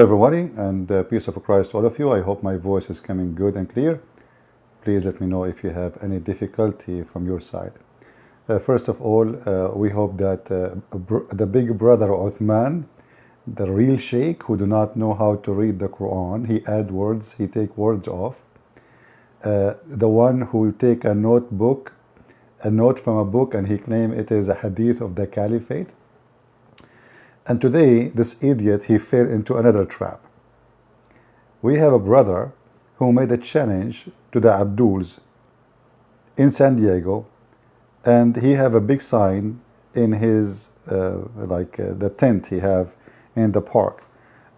everybody, and peace of Christ to all of you. I hope my voice is coming good and clear. Please let me know if you have any difficulty from your side. First of all, we hope that the big brother Uthman, the real sheikh who do not know how to read the Quran, he add words, he take words off. The one who take a note from a book, and he claim it is a hadith of the caliphate. And today, this idiot, he fell into another trap. We have a brother who made a challenge to the Abduls in San Diego, and he have a big sign in his, the tent he have in the park.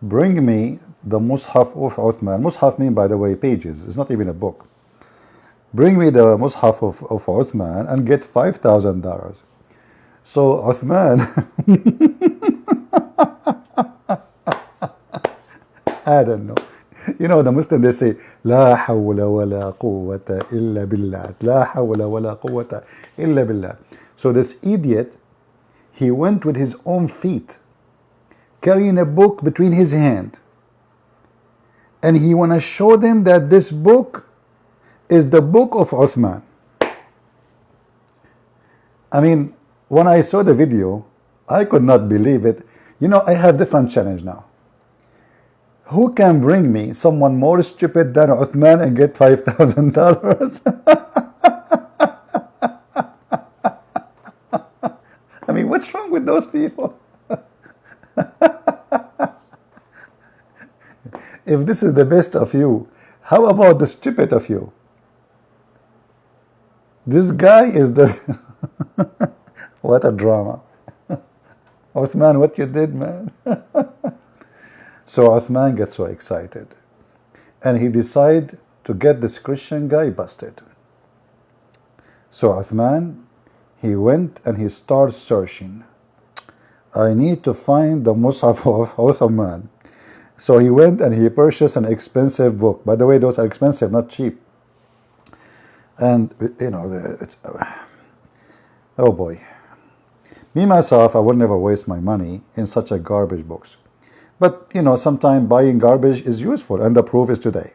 Bring me the Mus'haf of Uthman. Mus'haf mean, by the way, pages. It's not even a book. Bring me the Mus'haf of Uthman and get $5,000. So Uthman, I don't know. You know, the Muslim, they say, La hawla wa la quwwata illa billah. La hawla wa la quwwata illa billah. So this idiot, he went with his own feet, carrying a book between his hand. And he want to show them that this book is the book of Uthman. I mean, when I saw the video, I could not believe it. You know, I have different challenge now. Who can bring me someone more stupid than Uthman and get $5,000? I mean, what's wrong with those people? If this is the best of you, how about the stupid of you? This guy is the... What a drama. Uthman, what you did, man. So Uthman gets so excited, and he decide to get this Christian guy busted. So Uthman, he went and he started searching. I need to find the Mus'haf of Uthman. So he went and he purchased an expensive book. By the way, those are expensive, not cheap. And, you know, it's... Oh boy. Me, myself, I would never waste my money in such a garbage books. But, you know, sometimes buying garbage is useful, and the proof is today.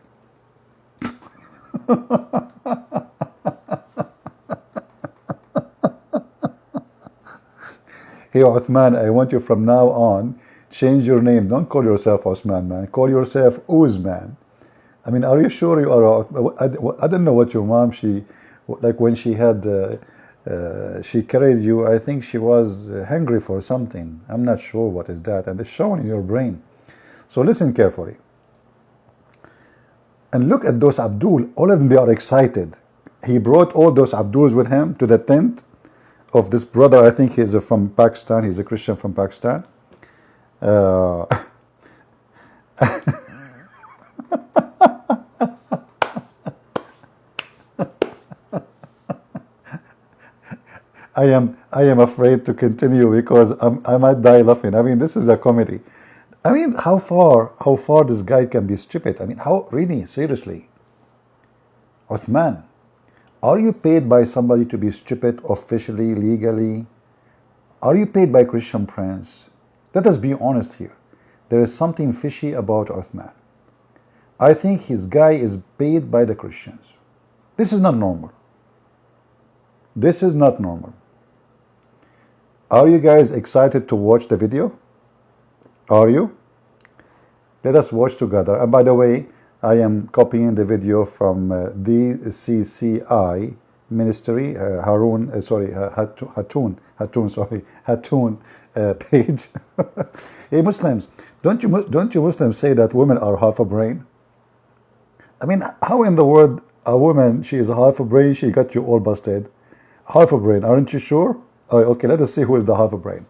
Hey, Uthman, I want you from now on, change your name. Don't call yourself Uthman, man. Call yourself Uthman. I mean, are you sure you are? I don't know what your mom, like when she had... she carried you, I think she was hungry for something. I'm not sure what is that, and it's shown in your brain. So listen carefully. And look at those Abdul, all of them, they are excited. He brought all those Abduls with him to the tent of this brother. I think he's from Pakistan, he's a Christian from Pakistan. I am afraid to continue because I might die laughing. I mean, this is a comedy. I mean, how far this guy can be stupid? I mean, how, really, seriously? Uthman, are you paid by somebody to be stupid officially, legally? Are you paid by Christian Prince? Let us be honest here. There is something fishy about Uthman. I think his guy is paid by the Christians. This is not normal. This is not normal. Are you guys excited to watch the video? Are you? Let us watch together. And by the way, I am copying the video from DCCI Ministry, Hatun page. Hey Muslims, don't you Muslims say that women are half a brain? I mean, how in the world a woman, she is half a brain, she got you all busted? Half a brain, aren't you sure? Oh, okay, let us see who is the half a brain.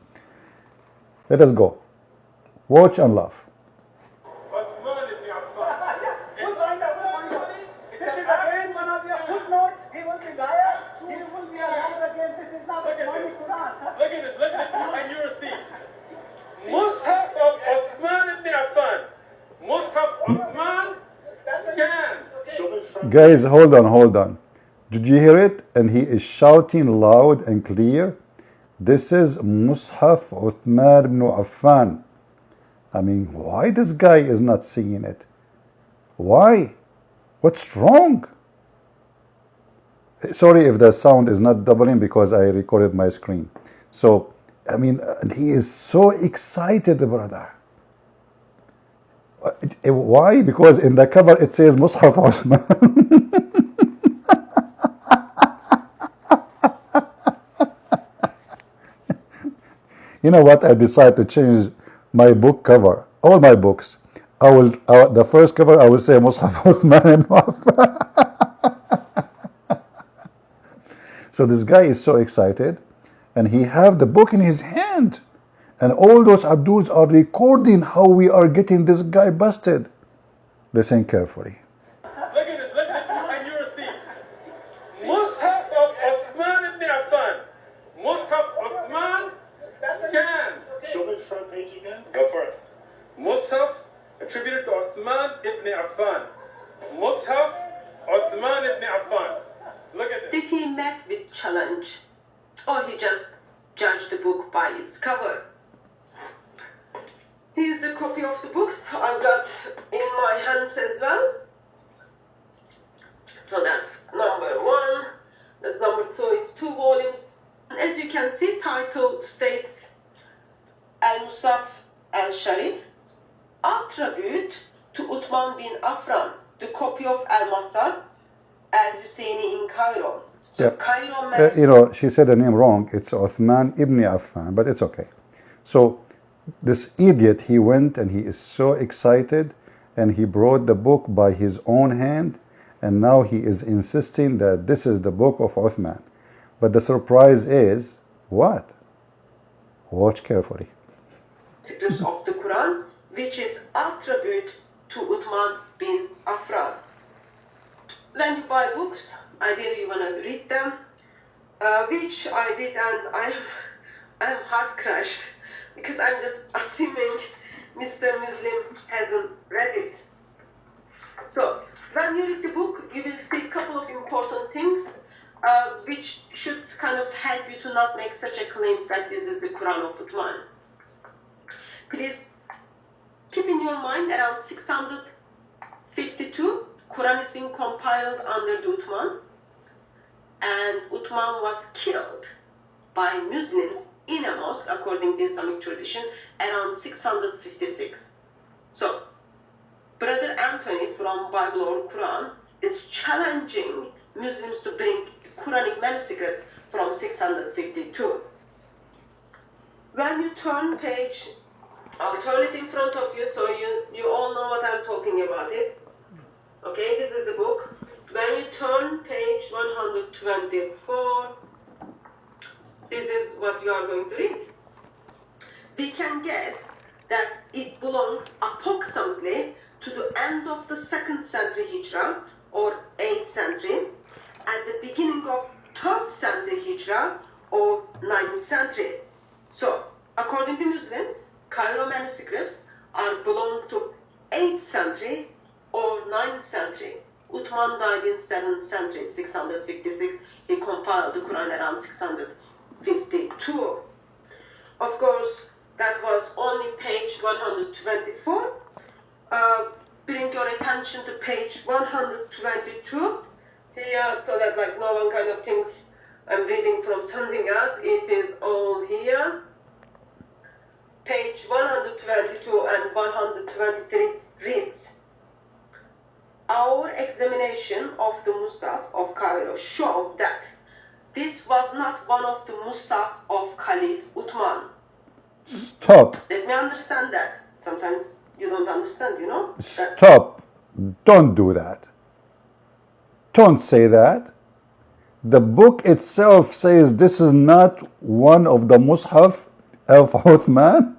Let us go. Watch and laugh. Mus'haf of Uthman ibn Affan. Mus'haf Uthman, scan. Guys, hold on. Did you hear it? And he is shouting loud and clear. This is Mus'haf Uthman ibn Affan. I mean, why this guy is not seeing it? Why? What's wrong? Sorry if the sound is not doubling because I recorded my screen. So, I mean, he is so excited, brother. Why? Because in the cover it says Mus'haf Uthman. You know what? I decided to change my book cover. All my books. The first cover I will say Mus'haf Uthman and Mu'affar. So this guy is so excited, and he have the book in his hand, and all those Abduls are recording how we are getting this guy busted. Listen carefully. Look at this, and you will see. Mus'haf of Uthman ibn Affan. Mus'haf Uthman, scan. Show me the front page again. Go for it. Mus'haf attributed to Uthman ibn Affan. Mus'haf Uthman ibn Affan. Look at this. Did he met with challenge, or he just judged the book by its cover? Here's the copy of the books I've got in my hands as well. So that's number 1. That's number 2. It's 2 volumes. As you can see, title states Al-Musaf Al-Sharif, attribute to Uthman bin Affan, the copy of Al-Masad Al-Husseini in Cairo. So Yeah. Cairo She said the name wrong. It's Uthman ibn Affan, but it's okay. So this idiot, he went and he is so excited, and he brought the book by his own hand, and now he is insisting that this is the book of Uthman. But the surprise is what? Watch carefully. scripts of the Quran, which is attribute to Uthman bin Affan. When you buy books, ideally you want to read them, which I did, and I'm heart crushed because I'm just assuming Mr. Muslim hasn't read it. So when you read the book, you will see a couple of important things which should kind of help you to not make such a claims that this is the Quran of Uthman. Please keep in your mind around 652, Quran is being compiled under the Uthman, and Uthman was killed by Muslims in a mosque according to Islamic tradition around 656. So Brother Anthony from Bible or Quran is challenging Muslims to bring Quranic manuscripts from 652. When you turn page, I'll turn it in front of you so you all know what I'm talking about it. Okay, this is the book. When you turn page 124, this is what you are going to read. We can guess that it belongs approximately to the end of the 2nd century Hijrah or 8th century, and the beginning of 3rd century Hijrah or 9th century. So, according to Muslims, Cairo manuscripts belong to 8th century or 9th century. Uthman died in 7th century, 656. He compiled the Quran around 652. Of course, that was only page 124. Bring your attention to page 122 here, so that like no one kind of thinks I'm reading from something else. It is all here. Page 122 and 123 reads, our examination of the Musaf of Cairo showed that this was not one of the Musaf of Caliph Uthman. Stop. Let me understand that. Sometimes you don't understand, you know? Stop. Don't do that. Don't say that. The book itself says this is not one of the Mus'haf of Uthman.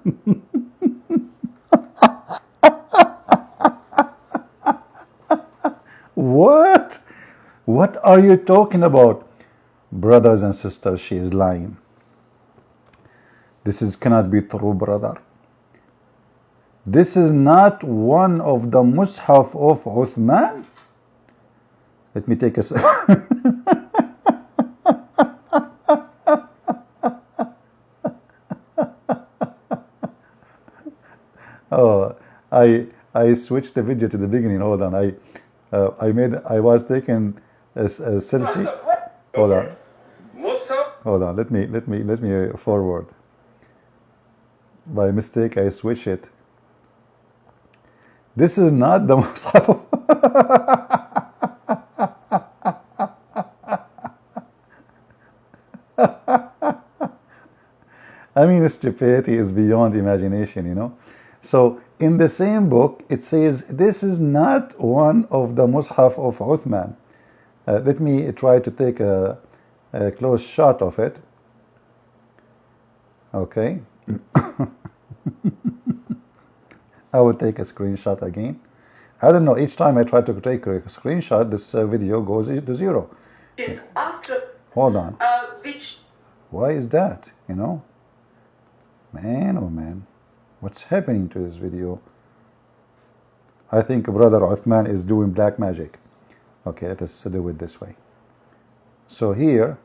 What? What are you talking about? Brothers and sisters, she is lying. This cannot be true, brother. This is not one of the Mus'haf of Uthman. Let me take a Oh I switched the video to the beginning. Hold on. I was taking a selfie. Hold on. Mus'haf. Hold on. Let me forward. By mistake, I switch it. This is not the Mus'haf. I mean, stupidity is beyond imagination, you know. So in the same book, it says this is not one of the Mus'haf of Uthman. Let me try to take a close shot of it. Okay. I will take a screenshot again. I don't know, each time I try to take a screenshot, this video goes to zero. Hold on. Why is that, you know? Man, oh man. What's happening to this video? I think Brother Uthman is doing black magic. Okay, let us do it this way. So here,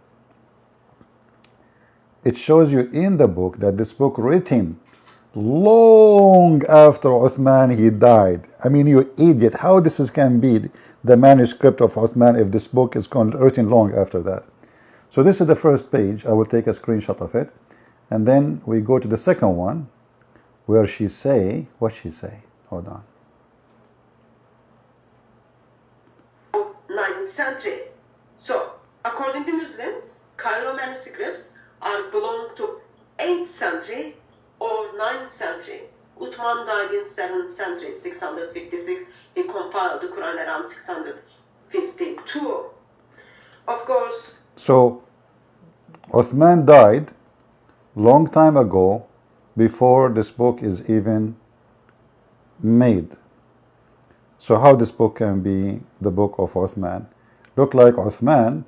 it shows you in the book that this book written long after Uthman he died. I mean, you idiot. How this can be the manuscript of Uthman if this book is written long after that? So this is the first page. I will take a screenshot of it. And then we go to the second one where she say, what she say? Hold on. 9th century. So, according to Muslims, Cairo manuscripts are belong to 8th century or 9th century. Uthman died in 7th century, 656. He compiled the Quran around 652. Of course. So, Uthman died long time ago, before this book is even made. So how this book can be the book of Uthman? Look like Uthman,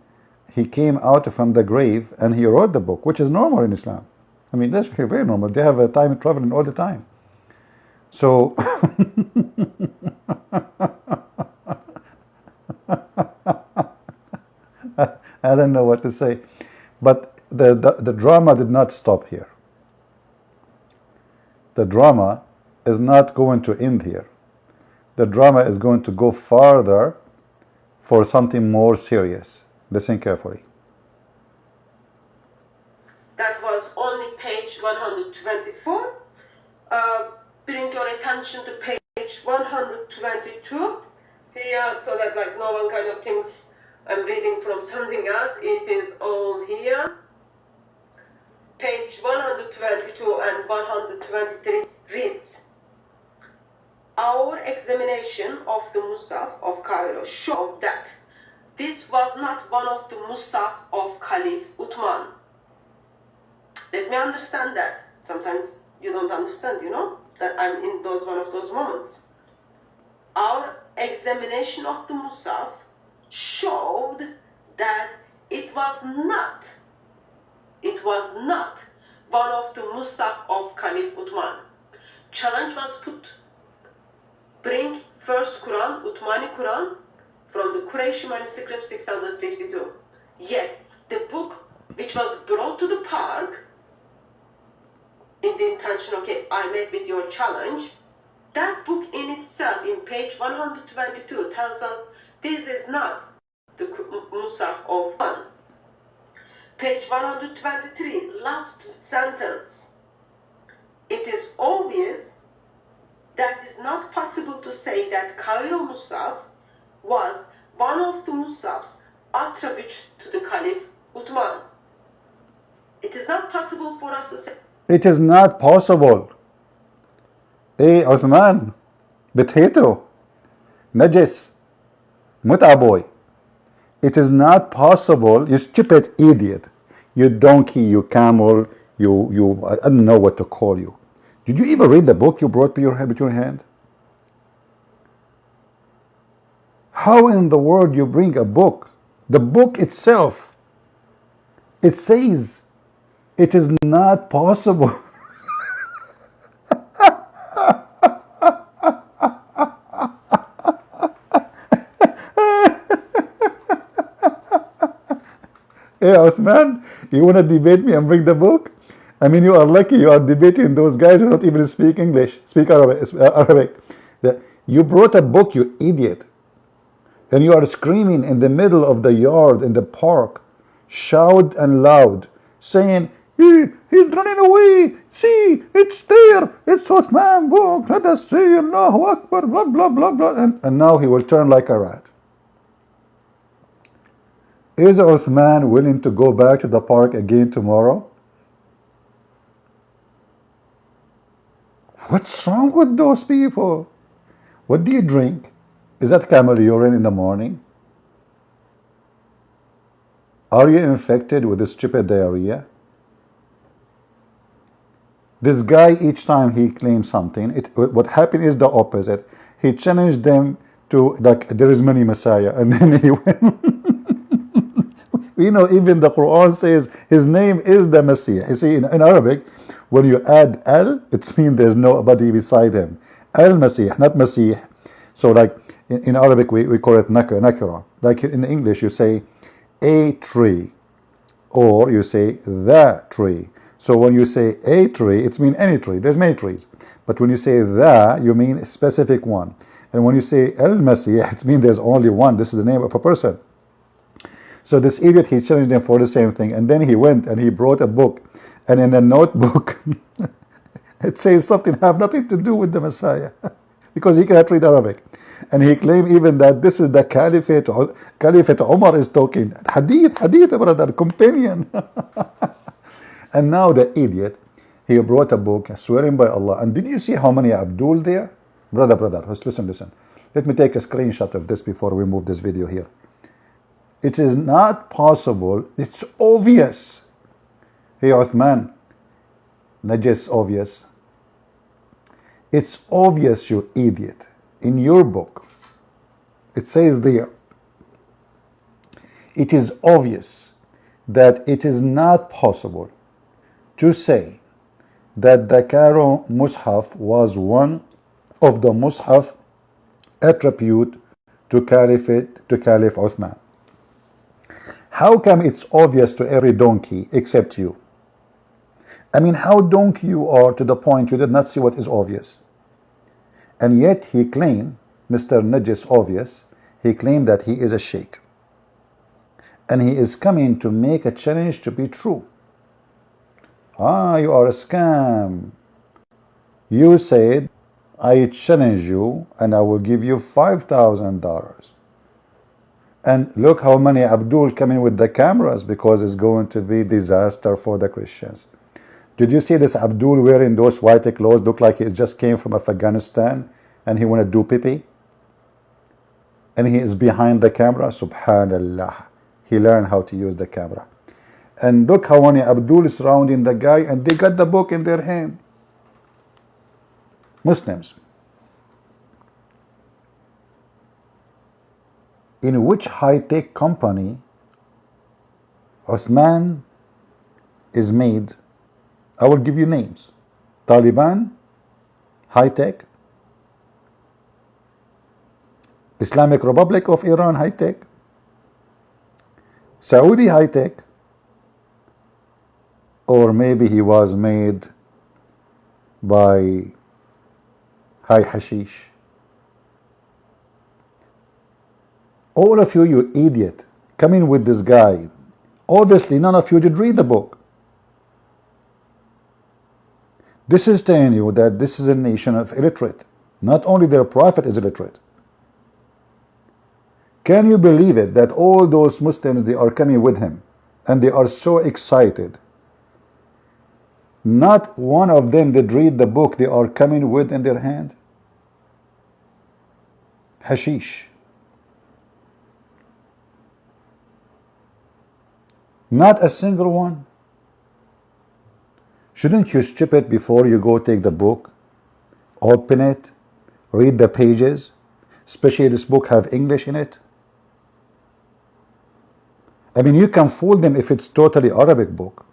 he came out from the grave and he wrote the book, which is normal in Islam. I mean, that's very normal. They have a time traveling all the time. So I don't know what to say, but the drama did not stop here. The drama is not going to end here. The drama is going to go farther for something more serious. Listen carefully. That was only page 124. Bring your attention to page 122 here, so that like no one kind of thinks I'm reading from something else. It is all here. Page 122 and 123 reads, our examination of the Mus'haf of Cairo showed that this was not one of the Mus'haf of Caliph Uthman. Let me understand that. Sometimes you don't understand, you know, that I'm in one of those moments. Our examination of the Mus'haf showed that it was not one of the Mus'haf of Caliph Uthman. Challenge was put. Bring first Quran, Uthmani Quran, from the Quraysh manuscript 652. Yet, the book which was brought to the park in the intention, okay, I met with your challenge, that book in itself, in page 122, tells us this is not the Mus'haf of Uthman. Page 123, last sentence. It is obvious that it is not possible to say that Cairo Mus'haf was one of the Mus'hafs attributed to the Caliph Uthman. It is not possible for us to say. It is not possible. Hey, Uthman, potato, najis, mutaboy. It is not possible, you stupid idiot, you donkey, you camel, you I don't know what to call you. Did you even read the book you brought with your hand? How in the world you bring a book? The book itself, it says it is not possible. Hey, Uthman, you want to debate me and bring the book? I mean, you are lucky you are debating those guys who don't even speak English, speak Arabic. You brought a book, you idiot. And you are screaming in the middle of the yard, in the park, shout and loud, saying, he's running away. See, it's there. It's Uthman book. Let us say Allahu Akbar, blah, blah, blah, blah. And now he will turn like a rat. Is Uthman willing to go back to the park again tomorrow? What's wrong with those people? What do you drink? Is that camel urine in the morning? Are you infected with this stupid diarrhea? This guy, each time he claims something, what happened is the opposite. He challenged them to, like, there is many Messiah, and then he went. You know, even the Quran says his name is the Messiah. You see, in Arabic, when you add al, it means there's nobody beside him. Al-Masih, not Masih. So like in Arabic, we call it nakira. Like in English, you say a tree, or you say the tree. So when you say a tree, it means any tree. There's many trees. But when you say the, you mean a specific one. And when you say al-Masih, it means there's only one. This is the name of a person. So this idiot, he challenged them for the same thing. And then he went and he brought a book. And in the notebook, it says something have nothing to do with the Messiah. Because he cannot read Arabic. And he claimed even that this is the Caliphate. Caliphate Umar is talking. Hadith, brother, companion. And now the idiot, he brought a book, swearing by Allah. And did you see how many Abdul there? Brother, listen. Let me take a screenshot of this before we move this video here. It is not possible. It's obvious. Hey, Uthman, Najis, obvious. It's obvious, you idiot. In your book, it says there, it is obvious that it is not possible to say that the Cairo Mus'haf was one of the Mus'haf attribute to Caliph Uthman. How come it's obvious to every donkey except you? I mean, how donkey you are to the point you did not see what is obvious. And yet he claimed, Mr. Najis Obvious, he claimed that he is a sheikh. And he is coming to make a challenge to be true. You are a scam. You said, I challenge you and I will give you $5,000. And look how many Abdul coming with the cameras, because it's going to be disaster for the Christians. Did you see this Abdul wearing those white clothes? Look like he just came from Afghanistan and he want to do pee-pee. And he is behind the camera. Subhanallah. He learned how to use the camera. And look how many Abdul is surrounding the guy, and they got the book in their hand. Muslims. In which high-tech company Uthman is made? I will give you names. Taliban, high-tech. Islamic Republic of Iran, high-tech. Saudi, high-tech. Or maybe he was made by high hashish. All of you, you idiot, coming with this guy. Obviously, none of you did read the book. This is telling you that this is a nation of illiterate. Not only their prophet is illiterate. Can you believe it that all those Muslims, they are coming with him and they are so excited? Not one of them did read the book they are coming with in their hand. Hashish. Not a single one. Shouldn't you strip it before you go take the book? Open it, read the pages, especially this book have English in it. I mean, you can fool them if it's totally Arabic book.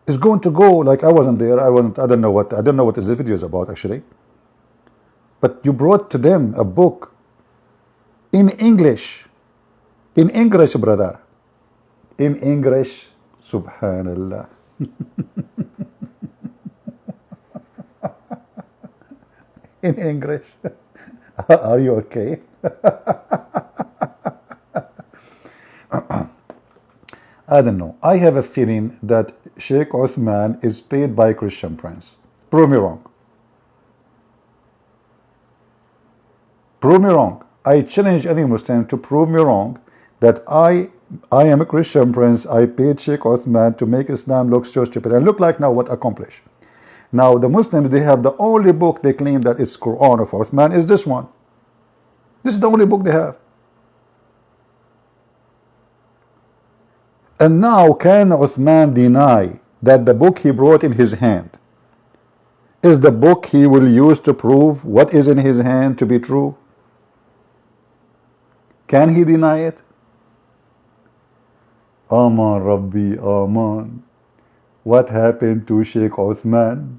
It's going to go like I wasn't there. I don't know what this video is about actually. But you brought to them a book in English. In English, brother. In English, subhanallah. in English. Are you okay? I don't know. I have a feeling that Sheikh Uthman is paid by Christian Prince. Prove me wrong. Prove me wrong. I challenge any Muslim to prove me wrong that I am a Christian Prince. I paid Sheikh Uthman to make Islam look so stupid. And look like now what accomplished. Now the Muslims, they have the only book they claim that it's Quran of Uthman is this one. This is the only book they have. And now can Uthman deny that the book he brought in his hand is the book he will use to prove what is in his hand to be true? Can he deny it? Aman Rabbi, Aman. What happened to Sheikh Uthman?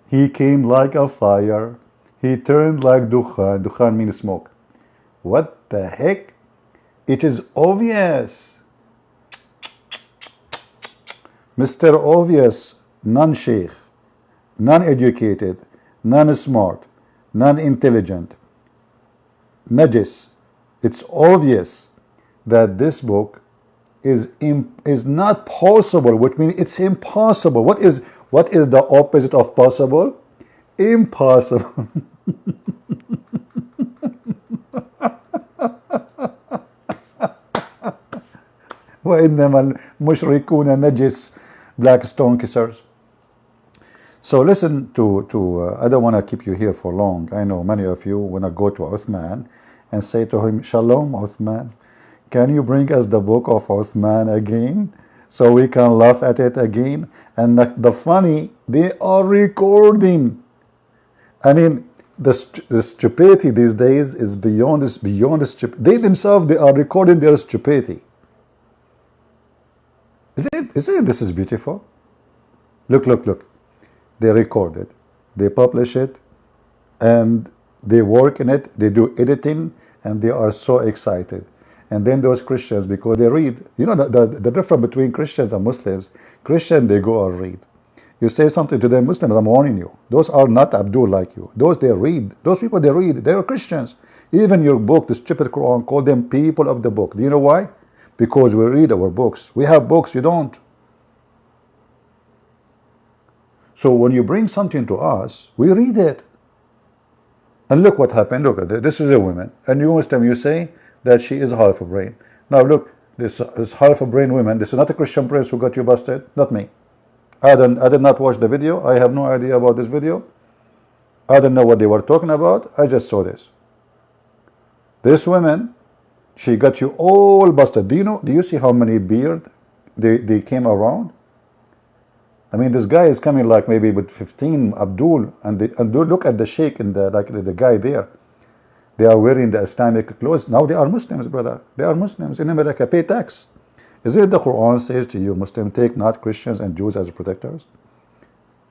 He came like a fire. He turned like dukhan. Dukhan means smoke. What the heck? It is obvious. Mr. Obvious, non-sheikh, non-educated, non-smart, non-intelligent, najis. It's obvious that this book is not possible, which means it's impossible. What is the opposite of possible? Impossible. وَإِنَّمَا الْمُشْرِكُونَ نَجِسٌ, black stone kissers. So listen to I don't want to keep you here for long. I know many of you want to go to Uthman and say to him, Shalom Uthman, can you bring us the book of Uthman again so we can laugh at it again? And the funny, they are recording. I mean, the stupidity these days is beyond the stupidity. They themselves, they are recording their stupidity. This is beautiful? Look. They record it, they publish it, and they work in it, they do editing, and they are so excited. And then those Christians, because they read, you know, the difference between Christians and Muslims, Christians, they go and read. You say something to them, Muslims, I'm warning you. Those are not Abdul like you. Those they read. Those people they read. They are Christians. Even your book, the stupid Quran, call them people of the book. Do you know why? Because we read our books. We have books, you don't. So when you bring something to us, we read it. And look what happened. Look at it. This is a woman. And you Muslim, you say that she is half a brain. Now look, this half a brain woman, this is not a Christian prince who got you busted. Not me. I did not watch the video. I have no idea about this video. I don't know what they were talking about. I just saw this. This woman, she got you all busted. Do you see how many beard they came around? I mean, this guy is coming like maybe with 15 Abdul, and look at the sheikh and the guy there. They are wearing the Islamic clothes. Now they are Muslims, brother. They are Muslims in America. Pay tax. Is it the Quran says to you, Muslim, take not Christians and Jews as protectors?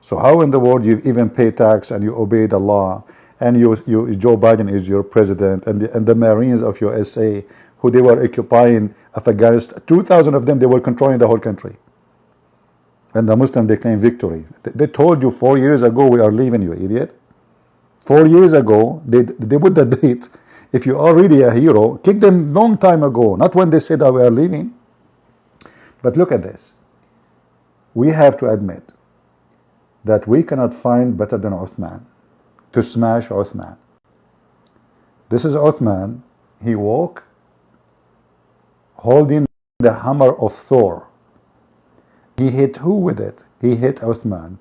So how in the world you even pay tax and you obey the law, and Joe Biden is your president, and the Marines of your SA, who they were occupying Afghanistan, 2,000 of them, they were controlling the whole country. And the Muslim, they claim victory. They told you 4 years ago we are leaving, you idiot. 4 years ago, they put the date. If you are really a hero, kick them long time ago, not when they said that we are leaving. But look at this. We have to admit that we cannot find better than Uthman to smash Uthman. This is Uthman. He walked holding the hammer of Thor. He hit who with it? He hit Uthman.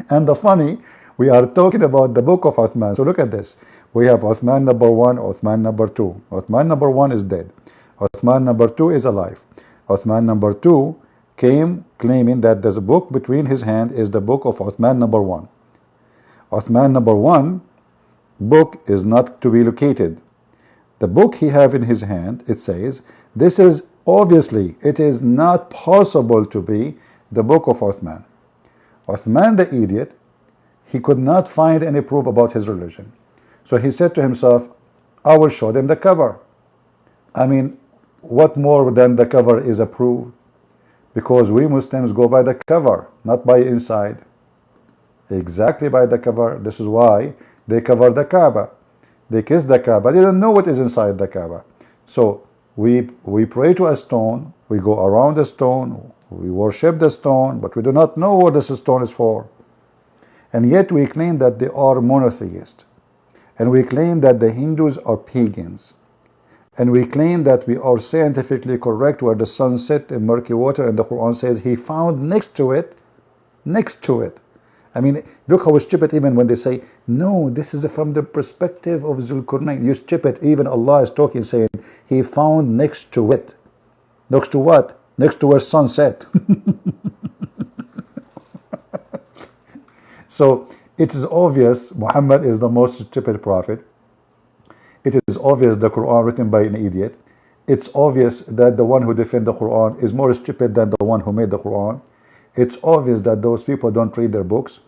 And the funny, we are talking about the book of Uthman. So look at this. We have Uthman number 1, Uthman number 2. Uthman number 1 is dead. Uthman number 2 is alive. Uthman number 2 came claiming that there's a book between his hand is the book of Uthman number 1. Uthman number 1 book is not to be located. The book he have in his hand, it says, this is obviously, it is not possible to be the book of Uthman. Uthman the idiot, he could not find any proof about his religion. So he said to himself, I will show them the cover. I mean, what more than the cover is a proof? Because we Muslims go by the cover, not by inside. Exactly by the cover. This is why they cover the Kaaba. They kiss the Kaaba. They don't know what is inside the Kaaba. So we pray to a stone, we go around the stone, we worship the stone, but we do not know what this stone is for. And yet we claim that they are monotheists. And we claim that the Hindus are pagans. And we claim that we are scientifically correct where the sun set in murky water, and the Quran says he found next to it. I mean, look how stupid even when they say, no, this is from the perspective of Zulkarnain. You stupid, even Allah is talking, saying he found next to it. Next to what? Next to where sun set. So it is obvious Muhammad is the most stupid prophet. It is obvious the Quran written by an idiot. It's obvious that the one who defends the Quran is more stupid than the one who made the Quran. It's obvious that those people don't read their books.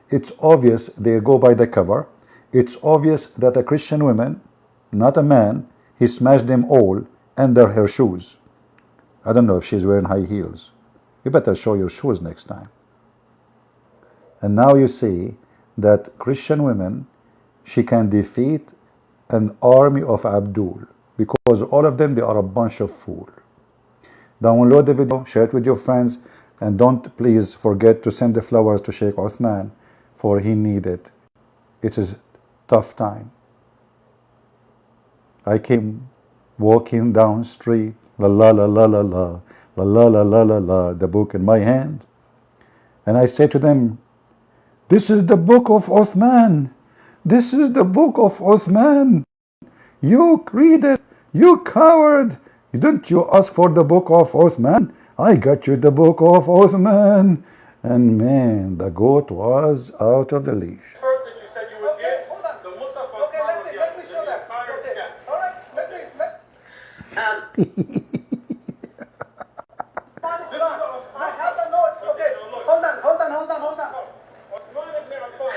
It's obvious they go by the cover. It's obvious that a Christian woman, not a man, he smashed them all under her shoes. I don't know if she's wearing high heels. You better show your shoes next time. And now you see that Christian women, she can defeat an army of Abdul, because all of them, they are a bunch of fools. Download the video, share it with your friends, and don't please forget to send the flowers to Sheikh Uthman, for he needed. It is tough time. I came walking down street, la la la la la la, la la la la la la, the book in my hand, and I say to them, this is the book of Uthman. This is the book of Uthman. You read it, you coward. Didn't you ask for the book of Uthman? I got you the book of Uthman. And man, the goat was out of the leash. First that you said you would get the Musaf of Let me show that. Okay. All right, I have the notes. Okay, hold on. Uthman ibn Affan.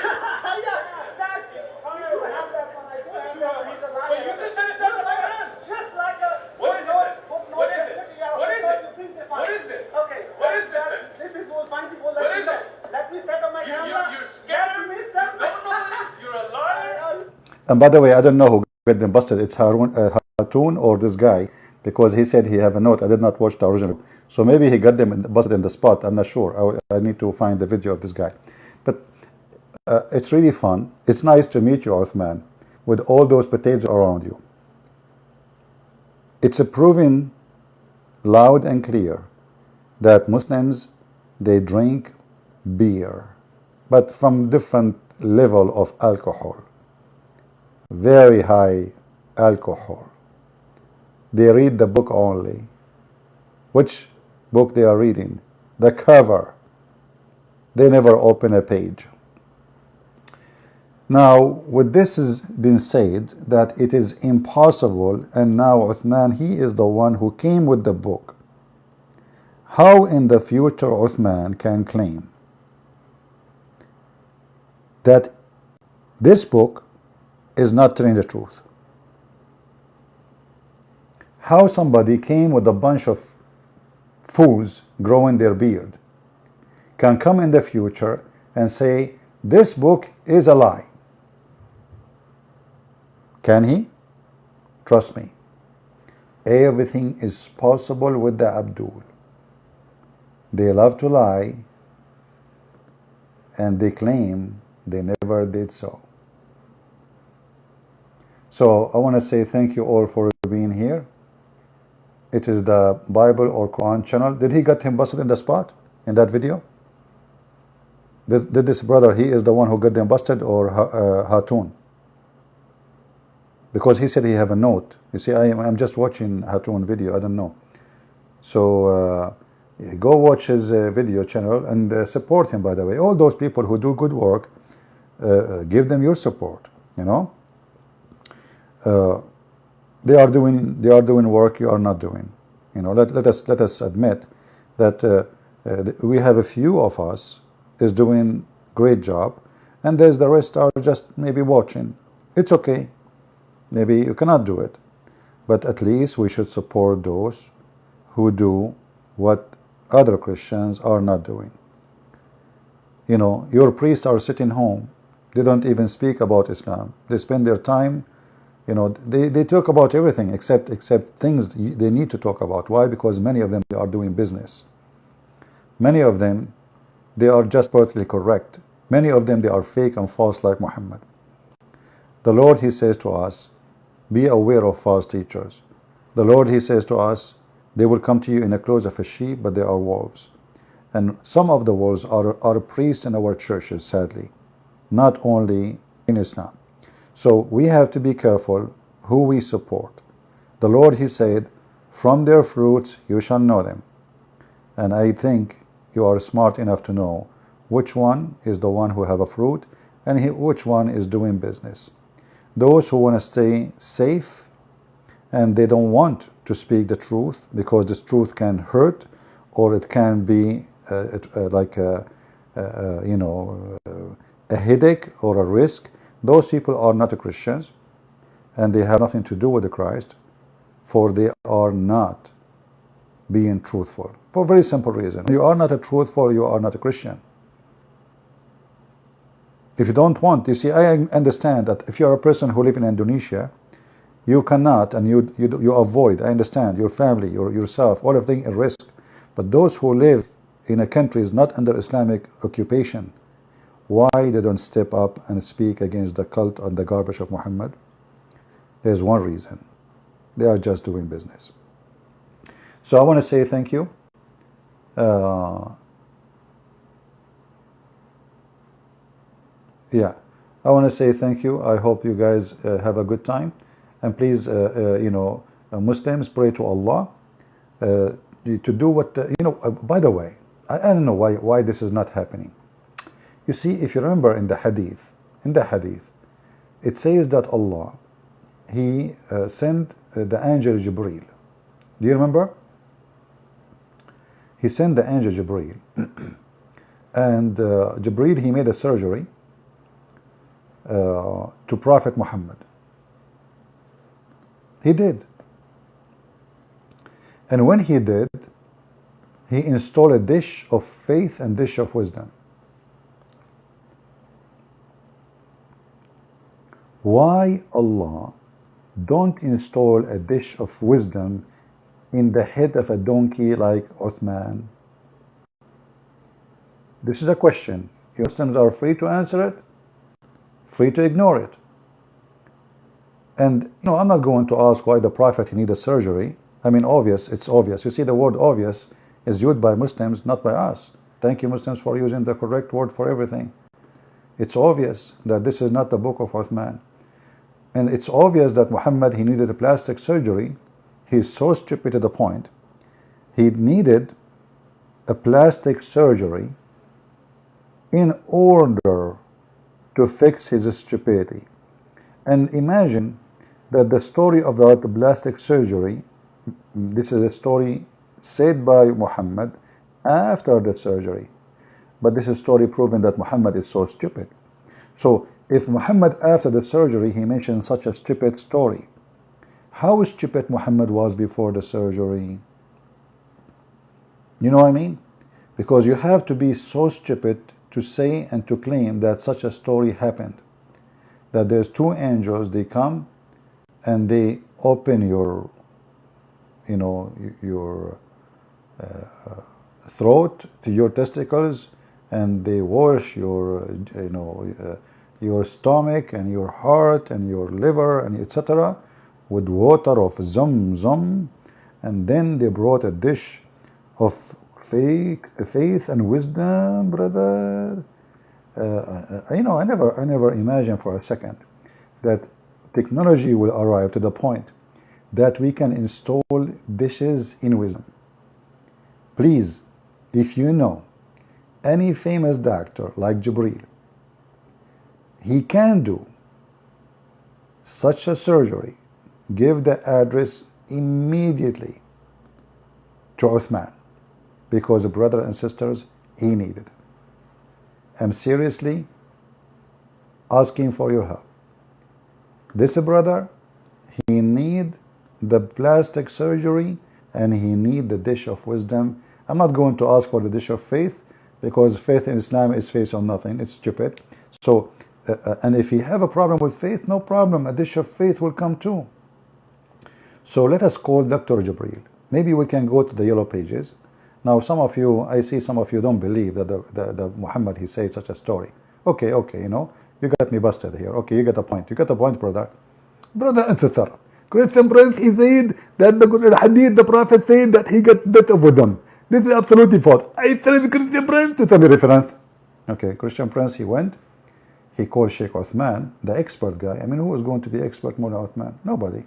You have that one. I do have that one. He's a liar. But you just said it's not the Quran. Just like a What is it then? What is it? What is it? What is this? Okay. What is this then? This is what find people What is it? Let me set up my camera. You're scared? Let me You set don't know this? You're a liar? And by the way, I don't know who got them busted. It's Harun or this guy, because he said he have a note. I did not watch the original. So maybe he got them busted in the spot. I'm not sure. I need to find the video of this guy. But it's really fun. It's nice to meet you, Uthman, with all those potatoes around you. It's a proven loud and clear that Muslims, they drink beer, but from different level of alcohol, very high alcohol. They read the book only. Which book they are reading? The cover. They never open a page. Now, with this has been said, that it is impossible, and now Uthman, he is the one who came with the book. How in the future Uthman can claim that this book is not telling the truth? How somebody came with a bunch of fools growing their beard can come in the future and say this book is a lie? Can he? Trust me, everything is possible with the Abdul. They love to lie, and they claim they never did so. So I want to say thank you all for being here. It is the Bible or Quran channel. Did he get him busted in the spot in that video? Did this brother, he is the one who got them busted, or Hatun? Because he said he have a note. You see, I'm just watching Hatun video. I don't know. So go watch his video channel and support him. By the way, all those people who do good work, give them your support. You know, they are doing work you are not doing. You know, let us admit that we have a few of us is doing great job, and there's the rest are just maybe watching. It's okay. Maybe you cannot do it, but at least we should support those who do what other Christians are not doing. You know, your priests are sitting home. They don't even speak about Islam. They spend their time, you know, they talk about everything except things they need to talk about. Why? Because many of them are doing business. Many of them, they are just politically correct. Many of them, they are fake and false like Muhammad. The Lord, He says to us, be aware of false teachers. The Lord, He says to us, they will come to you in the clothes of a sheep, but they are wolves. And some of the wolves are priests in our churches, sadly, not only in Islam. So we have to be careful who we support. The Lord, He said, from their fruits you shall know them. And I think you are smart enough to know which one is the one who have a fruit and which one is doing business. Those who want to stay safe and they don't want to speak the truth because this truth can hurt, or it can be like a headache or a risk. Those people are not Christians, and they have nothing to do with the Christ, for they are not being truthful, for a very simple reason. You are not a truthful, you are not a Christian. If you don't want, you see, I understand that if you are a person who lives in Indonesia, you cannot, and you avoid, I understand, your family, yourself, all of them at risk. But those who live in a country is not under Islamic occupation, why they don't step up and speak against the cult and the garbage of Muhammad? There's one reason. They are just doing business. So I want to say thank you. Yeah, I want to say thank you. I hope you guys have a good time. And please, Muslims, pray to Allah to do what, by the way, I don't know why this is not happening. You see, if you remember in the hadith, it says that Allah, He sent the angel Jibreel. Do you remember? He sent the angel Jibreel. And Jibreel, he made a surgery to Prophet Muhammad. He did. And when he did, he installed a dish of faith and dish of wisdom. Why Allah don't install a dish of wisdom in the head of a donkey like Uthman? This is a question. Muslims are free to answer it, free to ignore it. And I'm not going to ask why the Prophet he needed surgery. I mean, obvious, it's obvious. You see, the word obvious is used by Muslims, not by us. Thank you, Muslims, for using the correct word for everything. It's obvious that this is not the book of Uthman. And it's obvious that Muhammad, he needed a plastic surgery. He's so stupid to the point. He needed a plastic surgery in order to fix his stupidity. And imagine that the story of the plastic surgery, this is a story said by Muhammad after the surgery. But this is a story proving that Muhammad is so stupid. So if Muhammad after the surgery, he mentioned such a stupid story, how stupid Muhammad was before the surgery? You know what I mean? Because you have to be so stupid to say and to claim that such a story happened. That there's two angels, they come and they open your throat to your testicles, and they wash your stomach and your heart and your liver and etc. with water of Zamzam, and then they brought a dish of faith and wisdom, brother. I never imagined for a second that technology will arrive to the point that we can install dishes in wisdom. Please, if you know any famous doctor like Jibreel, he can do such a surgery, give the address immediately to Uthman, because brothers and sisters, he needed. I'm seriously asking for your help. This brother, he need the plastic surgery and he need the dish of wisdom. I'm not going to ask for the dish of faith, because faith in Islam is faith on nothing. It's stupid. So, and if you have a problem with faith, no problem. A dish of faith will come too. So let us call Dr. Jibreel. Maybe we can go to the yellow pages. Now, some of you, I see some of you don't believe that the Muhammad, he said such a story. Okay, you know, you got me busted here. Okay, you get a point. You got a point, brother. Brother Answer. Christian Prince, he said that the hadith, the Prophet said that he got that of them. This is absolutely false. I said Christian Prince to tell me reference. Okay, Christian Prince, he went. He called Sheikh Uthman, the expert guy. I mean, who was going to be expert more than Uthman? Nobody.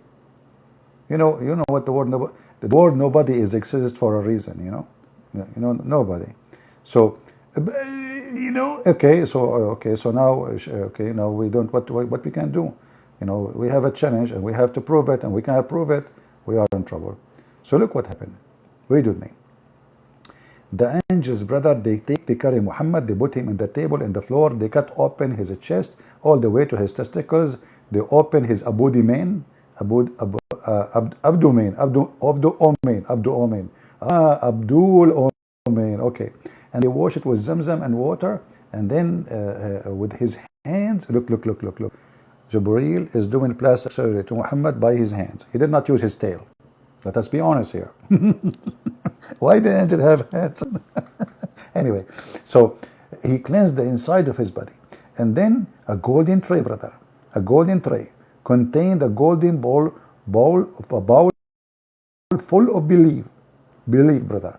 You know what the word nobody. The word nobody is exists for a reason. Nobody. So, okay. So now we don't. What we can do? We have a challenge and we have to prove it, and we cannot prove it. We are in trouble. So look what happened. Read with me. The angels, brother, they carry Muhammad, they put him in the table, in the floor, they cut open his chest all the way to his testicles, they open his abdomen, okay, and they wash it with zamzam and water, and then with his hands, look, Jibreel is doing plastic surgery to Muhammad by his hands. He did not use his tail. Let us be honest here. Why the angel have hands? Anyway, so he cleansed the inside of his body. And then a golden tray, brother, a golden tray contained a golden bowl full of belief, brother,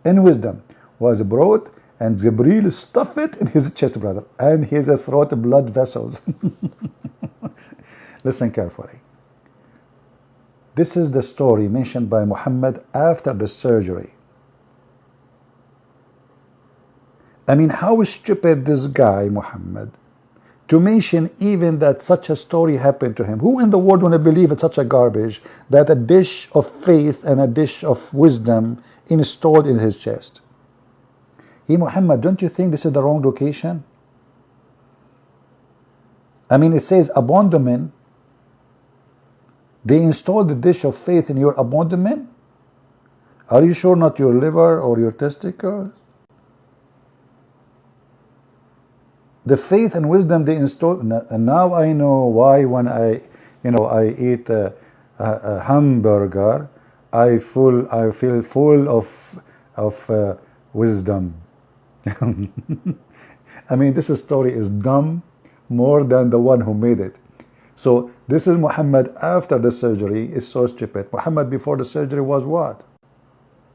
and wisdom was brought, and Jibreel stuffed it in his chest, brother, and his throat blood vessels. Listen carefully. This is the story mentioned by Muhammad after the surgery. I mean, how stupid this guy, Muhammad, to mention even that such a story happened to him. Who in the world want to believe in such a garbage, that a dish of faith and a dish of wisdom installed in his chest? Hey, Muhammad, don't you think this is the wrong location? I mean, it says abandonment. They installed the dish of faith in your abdomen? Are you sure not your liver or your testicles? The faith and wisdom they installed, and now I know why when I eat a hamburger, I feel full of wisdom. I mean, this story is dumb more than the one who made it. So this is Muhammad after the surgery is so stupid. Muhammad before the surgery was what?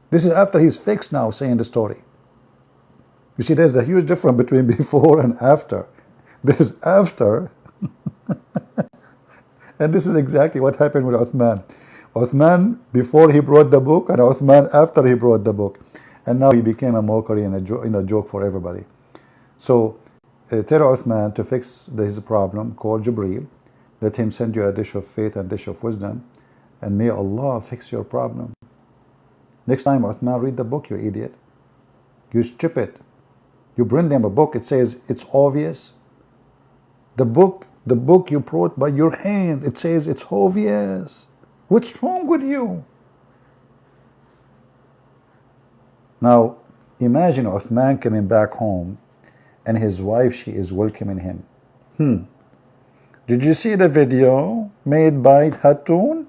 This is after he's fixed now, saying the story. You see, there's a huge difference between before and after. This is after. And this is exactly what happened with Uthman. Uthman before he brought the book, and Uthman after he brought the book. And now he became a mockery and a joke for everybody. So tell Uthman to fix his problem, call Jibreel. Let him send you a dish of faith and dish of wisdom, and may Allah fix your problem. Next time, Uthman, read the book, you idiot. You stupid. You bring them a book, it says it's obvious. The book you brought by your hand, it says it's obvious. What's wrong with you? Now, imagine Uthman coming back home, and his wife, she is welcoming him. Did you see the video made by Hatun?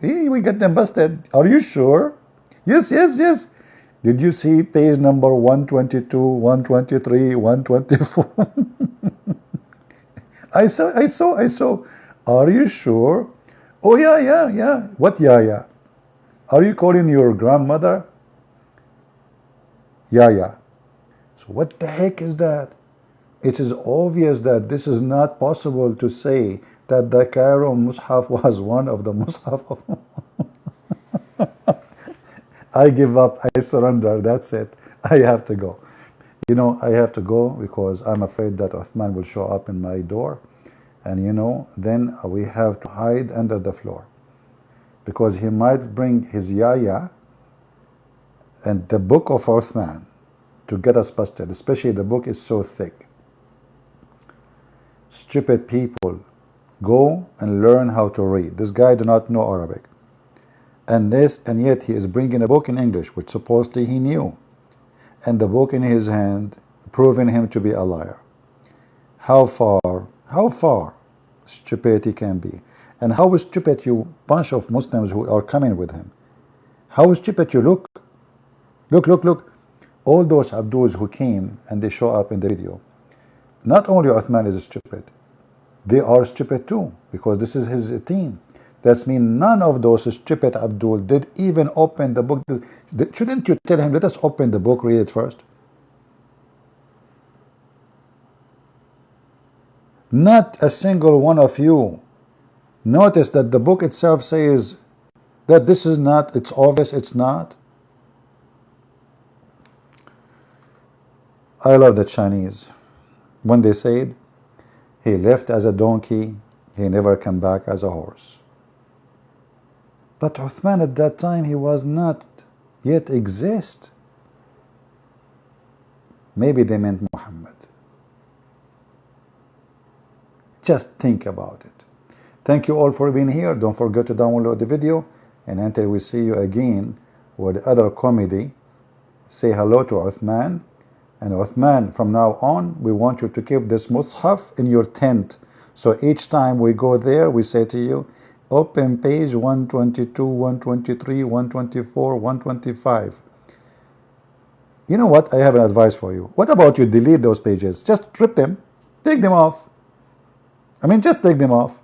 We got them busted. Are you sure? Yes. Did you see page number 122, 123, 124? I saw. Are you sure? Oh, yeah. What, yeah? Are you calling your grandmother? Yeah. So what the heck is that? It is obvious that this is not possible to say that the Cairo Mus'haf was one of the Mus'haf of... I give up, I surrender, that's it. I have to go. I have to go because I'm afraid that Uthman will show up in my door. And then we have to hide under the floor. Because he might bring his yaya and the book of Uthman to get us busted. Especially the book is so thick. Stupid people, go and learn how to read. This guy do not know Arabic. and yet he is bringing a book in English, which supposedly he knew, and the book in his hand, proving him to be a liar. How far stupidity can be, and how stupid you bunch of Muslims who are coming with him. How stupid you look. Look. All those Abduls who came and they show up in the video. Not only Uthman is stupid, they are stupid too, because this is his team. That means none of those stupid Abdul did even open the book. Shouldn't you tell him, let us open the book, read it first? Not a single one of you notice that the book itself says that this is not, it's obvious it's not. I love the Chinese. When they said, he left as a donkey, he never came back as a horse. But Uthman at that time, he was not yet exist. Maybe they meant Muhammad. Just think about it. Thank you all for being here. Don't forget to download the video. And until we see you again with other comedy, say hello to Uthman. And Uthman, from now on, we want you to keep this mushaf in your tent. So each time we go there, we say to you, open page 122, 123, 124, 125. You know what? I have an advice for you. What about you delete those pages? Just strip them. Take them off. I mean, just take them off.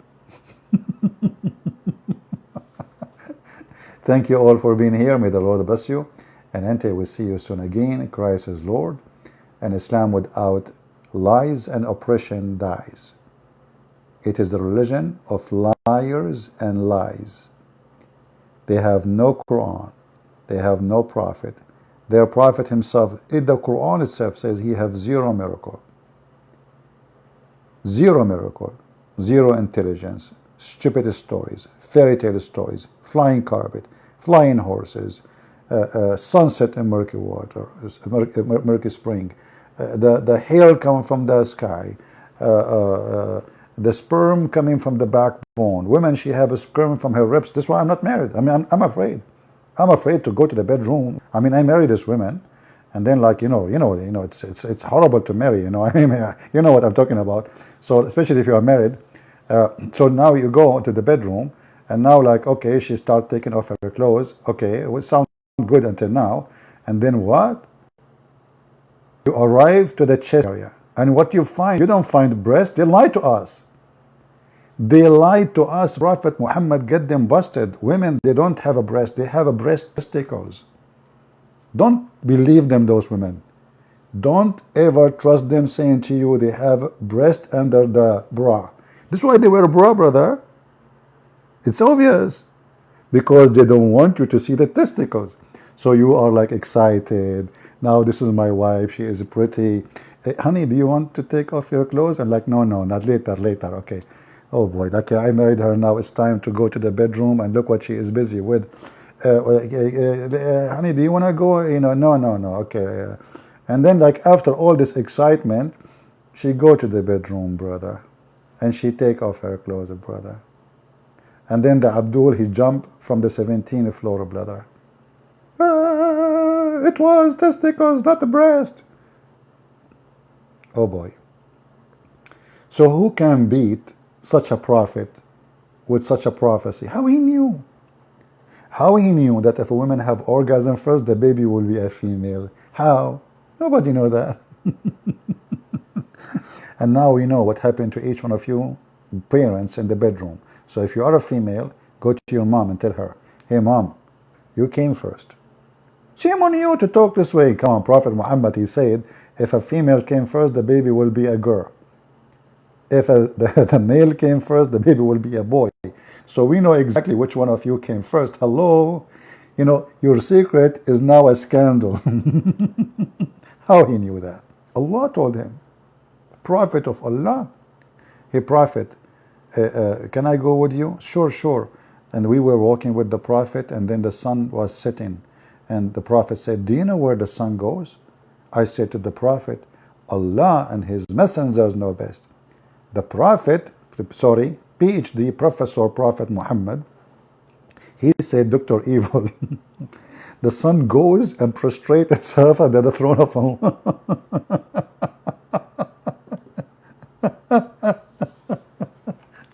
Thank you all for being here. May the Lord bless you. And until we see you soon again, Christ is Lord. And Islam without lies and oppression dies. It is the religion of liars and lies. They have no Quran. They have no prophet. Their prophet himself, in the Quran itself says he has zero miracle. Zero miracle. Zero intelligence. Stupid stories. Fairy tale stories. Flying carpet. Flying horses. Sunset in murky water. Murky spring. The hair coming from the sky, the sperm coming from the backbone. Women, she have a sperm from her ribs. That's why I'm not married. I mean, I'm afraid. I'm afraid to go to the bedroom. I mean, I marry this women, and then like you know, it's horrible to marry. You know, I mean, you know what I'm talking about. So especially if you are married. So now you go to the bedroom, and now like okay, she start taking off her clothes. Okay, it would sound good until now, and then what? You arrive to the chest area, and what you find, you don't find breast. They lie to us. They lied to us. Prophet Muhammad get them busted. Women, they don't have a breast. They have a breast testicles. Don't believe them, those women. Don't ever trust them saying to you they have breast under the bra. This is why they wear a bra, brother. It's obvious. Because they don't want you to see the testicles. So you are like excited. Now this is my wife. She is pretty. Hey, honey, do you want to take off your clothes? I'm like, no, not later. Okay. Oh boy, okay, I married her now. It's time to go to the bedroom and look what she is busy with. Honey, do you want to go? You know, no. Okay. And then like after all this excitement, she go to the bedroom, brother. And she take off her clothes, brother. And then the Abdul, he jumped from the 17th floor, brother. It was testicles, not the breast. Oh boy. So who can beat such a prophet with such a prophecy? How he knew? How he knew that if a woman have orgasm first, the baby will be a female? How? Nobody know that. And now we know what happened to each one of you parents in the bedroom. So if you are a female, go to your mom and tell her, hey mom, you came first. Shame on you to talk this way. Come on, Prophet Muhammad, he said, if a female came first, the baby will be a girl. If the male came first, the baby will be a boy. So we know exactly which one of you came first. Hello? You know, your secret is now a scandal. How he knew that? Allah told him. Prophet of Allah. Hey, Prophet, can I go with you? Sure. And we were walking with the Prophet, and then the sun was setting. And the Prophet said, do you know where the sun goes? I said to the Prophet, Allah and his messengers know best. The Prophet, PhD, Professor Prophet Muhammad, He said, Dr. Evil, the sun goes and prostrates itself under the throne of Allah.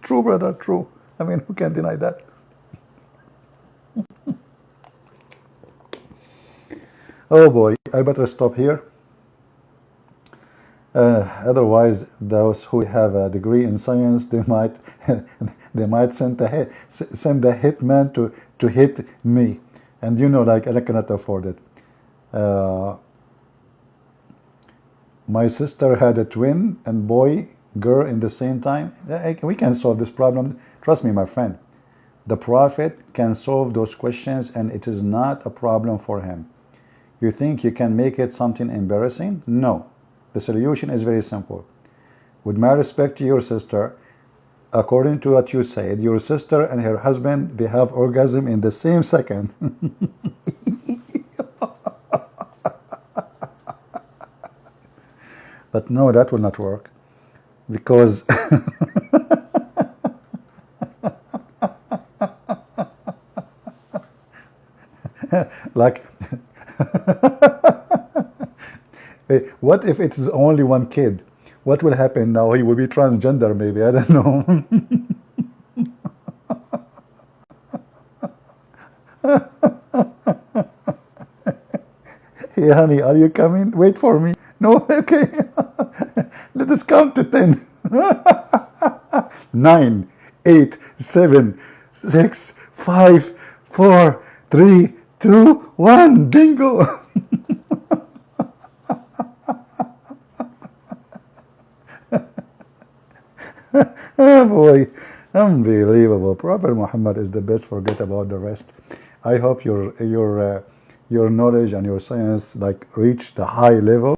True, brother, true. I mean, who can deny that? Oh boy, I better stop here. Otherwise, those who have a degree in science, they might they might send a hitman to hit me, and you know, like, I cannot afford it. My sister had a twin and boy girl in the same time. We can solve this problem. Trust me, my friend. The Prophet can solve those questions, and it is not a problem for him. You think you can make it something embarrassing? No. The solution is very simple. With my respect to your sister, according to what you said, your sister and her husband, they have orgasm in the same second. But no, that will not work, because like what if it is only one kid? What will happen now? He will be transgender, maybe. I don't know. Hey, honey, are you coming? Wait for me. No, okay. Let us count to 10. 9, 8, 7, 6, 5, 4, 3, 2, 1. Bingo. Oh boy, unbelievable. Prophet Muhammad is the best. Forget about the rest. I hope your knowledge and your science like reach the high level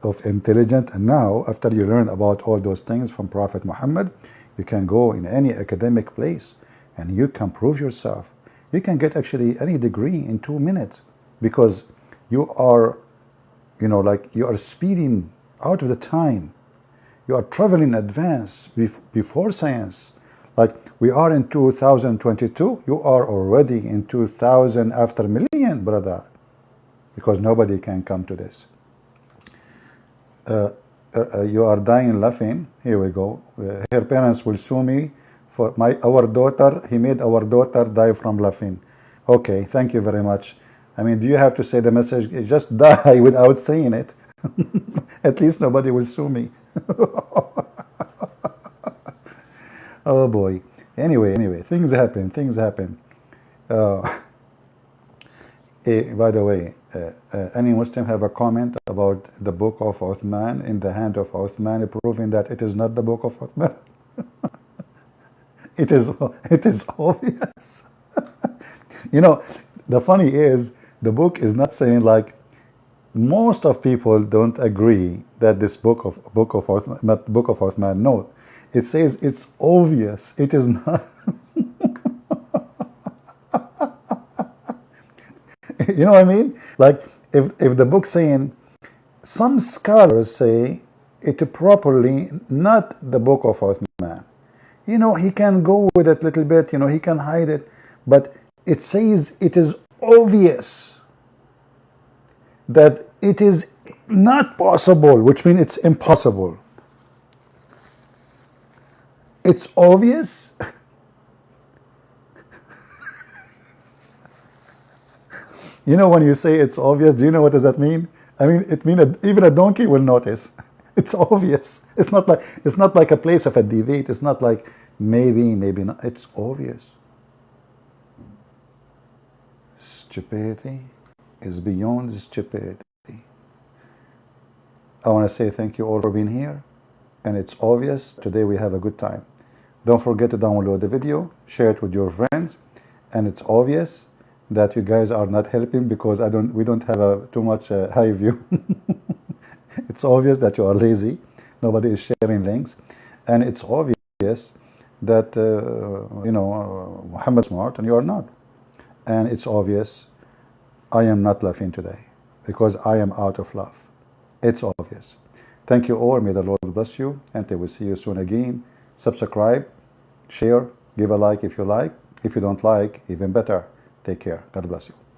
of intelligence, and now after you learn about all those things from Prophet Muhammad, you can go in any academic place and you can prove yourself. You can get actually any degree in 2 minutes, because you are, you know, like, you are speeding out of the time. You are traveling in advance before science. Like, we are in 2022, you are already in 2000 after million, brother, because nobody can come to this. You are dying laughing. Here we go. Her parents will sue me for our daughter. He made our daughter die from laughing. Okay, thank you very much. I mean, do you have to say the message? Just die without saying it. At least nobody will sue me. Oh boy. Anyway, things happen. By the way, any Muslim have a comment about the book of Uthman in the hand of Uthman, proving that it is not the book of Uthman? It is obvious. You know, the funny is, the book is not saying, like, most of people don't agree that this book of Uthman. No, it says it's obvious. It is not. You know what I mean? Like, if the book saying, some scholars say it properly not the book of Uthman. You know, he can go with it a little bit, you know, he can hide it, but it says it is obvious that it is not possible, which means it's impossible. It's obvious. You know, when you say it's obvious, do you know what does that mean? I mean, it means that even a donkey will notice. It's obvious. It's not like a place of a debate. It's not like maybe not. It's obvious. Stupidity is beyond stupidity. I want to say thank you all for being here, and it's obvious today we have a good time. Don't forget to download the video, share it with your friends, and it's obvious that you guys are not helping because we don't have too much high view. It's obvious that you are lazy. Nobody is sharing links, and it's obvious that you know, Muhammad is smart and you are not. And it's obvious I am not laughing today because I am out of love. It's obvious. Thank you all. May the Lord bless you, and I will see you soon again. Subscribe, share, give a like if you like, If you don't like, even better. Take care. God bless you.